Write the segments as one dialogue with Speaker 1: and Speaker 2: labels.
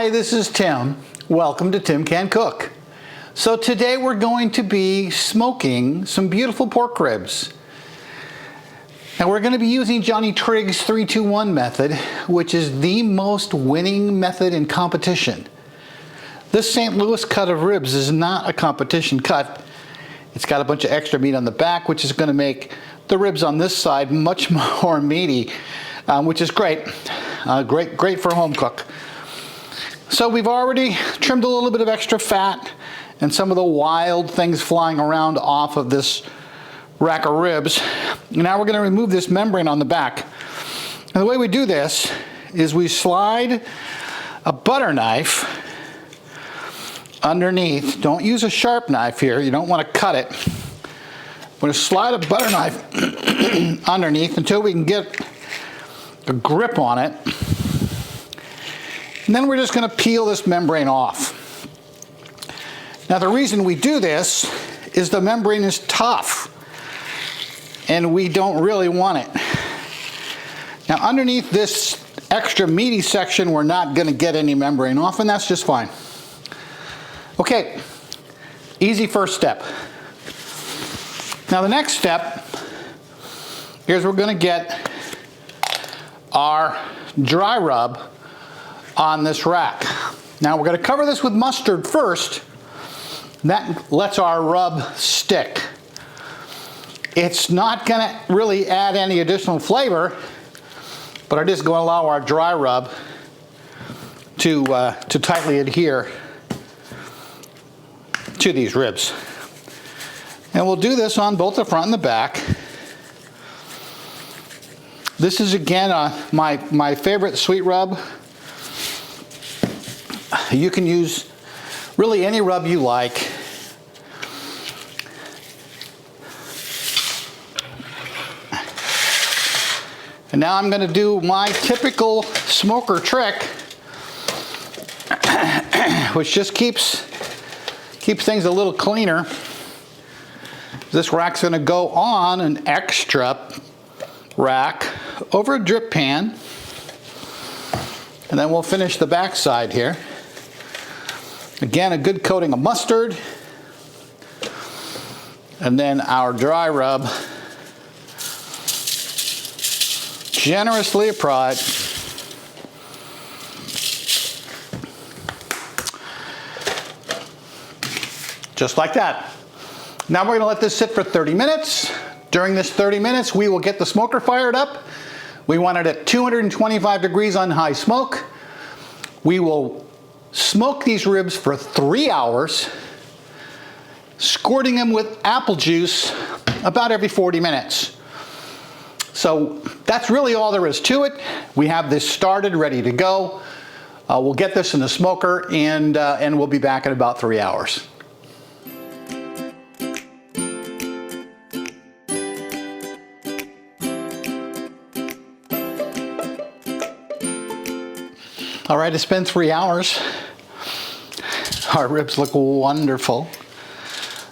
Speaker 1: Hi, this is Tim. Welcome to Tim Can Cook. So today we're going to be smoking some beautiful pork ribs. And we're going to be using Johnny Trig's 3-2-1 method, which is the most winning method in competition. This St. Louis cut of ribs is not a competition cut. It's got a bunch of extra meat on the back, which is going to make the ribs on this side much more meaty, which is great. Great for a home cook. So we've already trimmed a little bit of extra fat and some of the wild things flying around off of this rack of ribs. Now we're going to remove this membrane on the back. And the way we do this is we slide a butter knife underneath. Don't use a sharp knife here. You don't want to cut it. We're going to slide a butter knife underneath until we can get a grip on it. And then we're just going to peel this membrane off. Now the reason we do this is the membrane is tough and we don't really want it. Now underneath this extra meaty section we're not going to get any membrane off, and that's just fine. Okay, easy first step. Now the next step is we're going to get our dry rub on this rack. Now we're going to cover this with mustard first. That lets our rub stick. It's not going to really add any additional flavor, but it is going to allow our dry rub to tightly adhere to these ribs. And we'll do this on both the front and the back. This is again my favorite sweet rub. You can use really any rub you like. And now I'm going to do my typical smoker trick, which just keeps things a little cleaner. This rack's going to go on an extra rack over a drip pan, and then we'll finish the back side here. Again, a good coating of mustard, and then our dry rub, generously applied. Just like that. Now we're going to let this sit for 30 minutes. During this 30 minutes, we will get the smoker fired up. We want it at 225 degrees on high smoke. We will smoke these ribs for 3 hours, squirting them with apple juice about every 40 minutes. So that's really all there is to it. We have this started, ready to go. We'll get this in the smoker and we'll be back in about 3 hours. All right, it's been 3 hours. Our ribs look wonderful.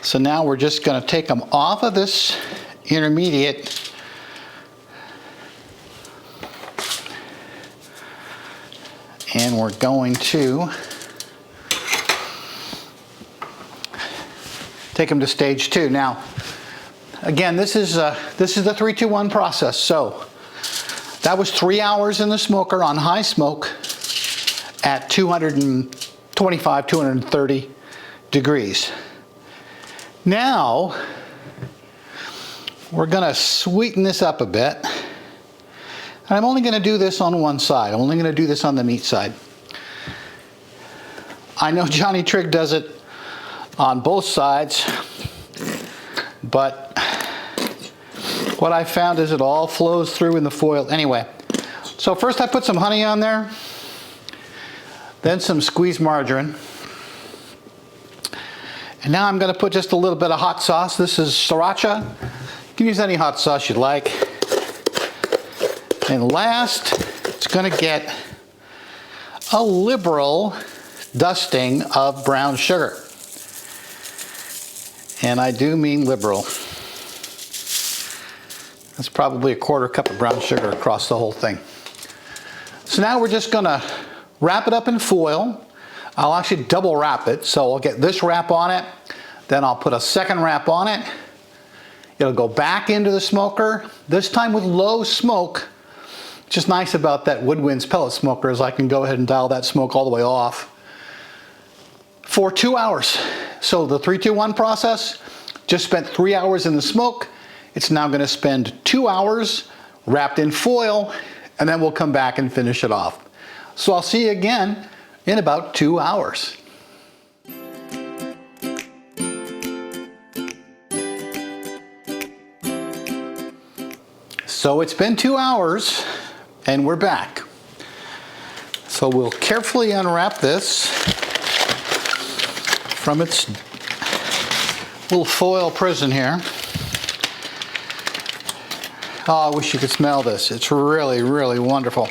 Speaker 1: So now we're just going to take them off of this intermediate. And we're going to take them to stage 2. Now, again, this is the 3-2-1 process. So that was 3 hours in the smoker on high smoke at 225, 230 degrees. Now, we're going to sweeten this up a bit. And I'm only going to do this on one side. I'm only going to do this on the meat side. I know Johnny Trig does it on both sides, but what I found is it all flows through in the foil. Anyway, so first I put some honey on there. Then some squeezed margarine. And now I'm going to put just a little bit of hot sauce. This is sriracha. You can use any hot sauce you'd like. And last, it's going to get a liberal dusting of brown sugar. And I do mean liberal. That's probably a 1/4 cup of brown sugar across the whole thing. So now we're just going to wrap it up in foil. I'll actually double wrap it, so I'll get this wrap on it, then I'll put a second wrap on it. It'll go back into the smoker, this time with low smoke. What's just nice about that Woodwinds pellet smoker is I can go ahead and dial that smoke all the way off for 2 hours. So the 3-2-1 process just spent 3 hours in the smoke. It's now going to spend 2 hours wrapped in foil, and then we'll come back and finish it off. So I'll see you again in about 2 hours. So it's been 2 hours and we're back. So we'll carefully unwrap this from its little foil prison here. Oh, I wish you could smell this. It's really, really wonderful.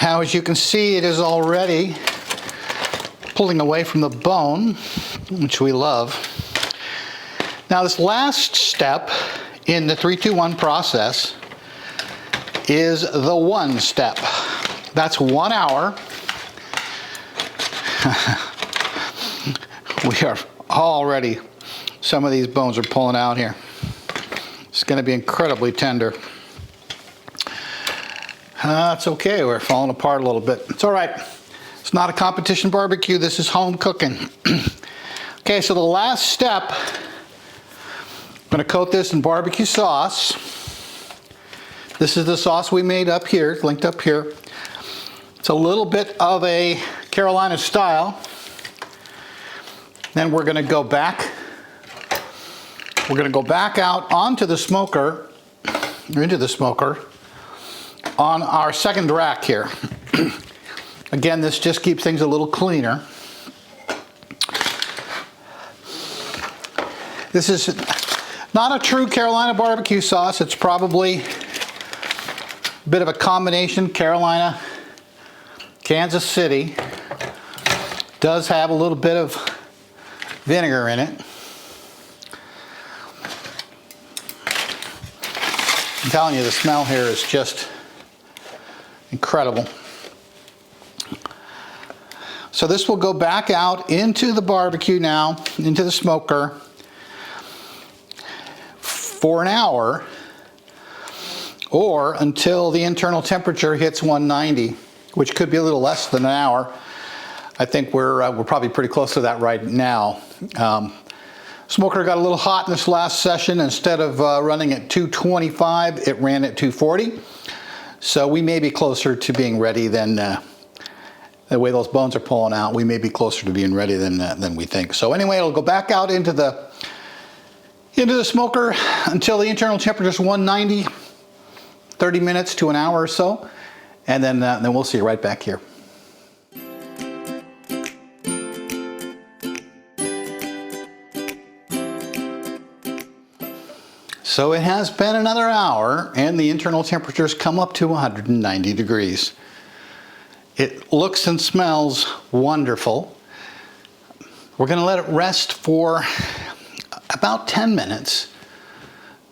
Speaker 1: Now, as you can see, it is already pulling away from the bone, which we love. Now, this last step in the 3-2-1 process is the one step. That's 1 hour. We are already, some of these bones are pulling out here. It's going to be incredibly tender. It's okay, we're falling apart a little bit. It's all right. It's not a competition barbecue, this is home cooking. Okay, so the last step, I'm going to coat this in barbecue sauce. This is the sauce we made up here, it's linked up here. It's a little bit of a Carolina style. Then we're going to go back. We're going to go back out onto the smoker, or into the smoker, on our second rack here. Again, this just keeps things a little cleaner. This is not a true Carolina barbecue sauce. It's probably a bit of a combination. Carolina, Kansas City. Does have a little bit of vinegar in it. I'm telling you, the smell here is just incredible. So this will go back out into the barbecue now, into the smoker for an hour, or until the internal temperature hits 190, which could be a little less than an hour. I think we're probably pretty close to that right now. Smoker got a little hot in this last session. Instead of running at 225, it ran at 240. So we may be closer to being ready than, the way those bones are pulling out, we may be closer to being ready than we think. So anyway, it'll go back out into the smoker until the internal temperature is 190, 30 minutes to an hour or so. And then we'll see you right back here. So it has been another hour and the internal temperatures come up to 190 degrees. It looks and smells wonderful. We're going to let it rest for about 10 minutes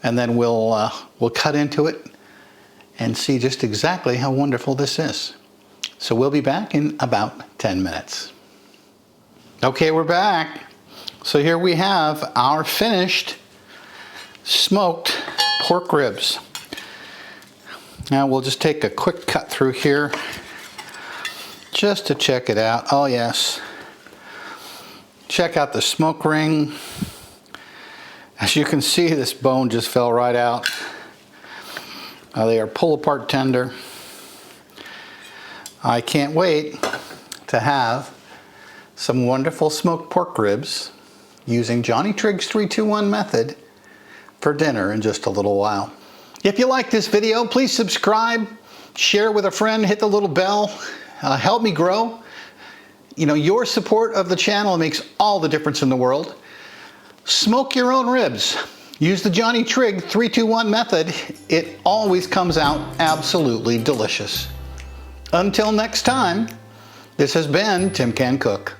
Speaker 1: and then we'll cut into it and see just exactly how wonderful this is. So we'll be back in about 10 minutes. Okay, we're back. So here we have our finished smoked pork ribs. Now we'll just take a quick cut through here just to check it out. Oh yes. Check out the smoke ring. As you can see, this bone just fell right out. They are pull apart tender. I can't wait to have some wonderful smoked pork ribs using Johnny Trig's 3-2-1 method for dinner in just a little while. If you like this video, please subscribe, share with a friend, hit the little bell, help me grow. You know, your support of the channel makes all the difference in the world. Smoke your own ribs. Use the Johnny Trig 3-2-1 method. It always comes out absolutely delicious. Until next time, this has been Tim Can Cook.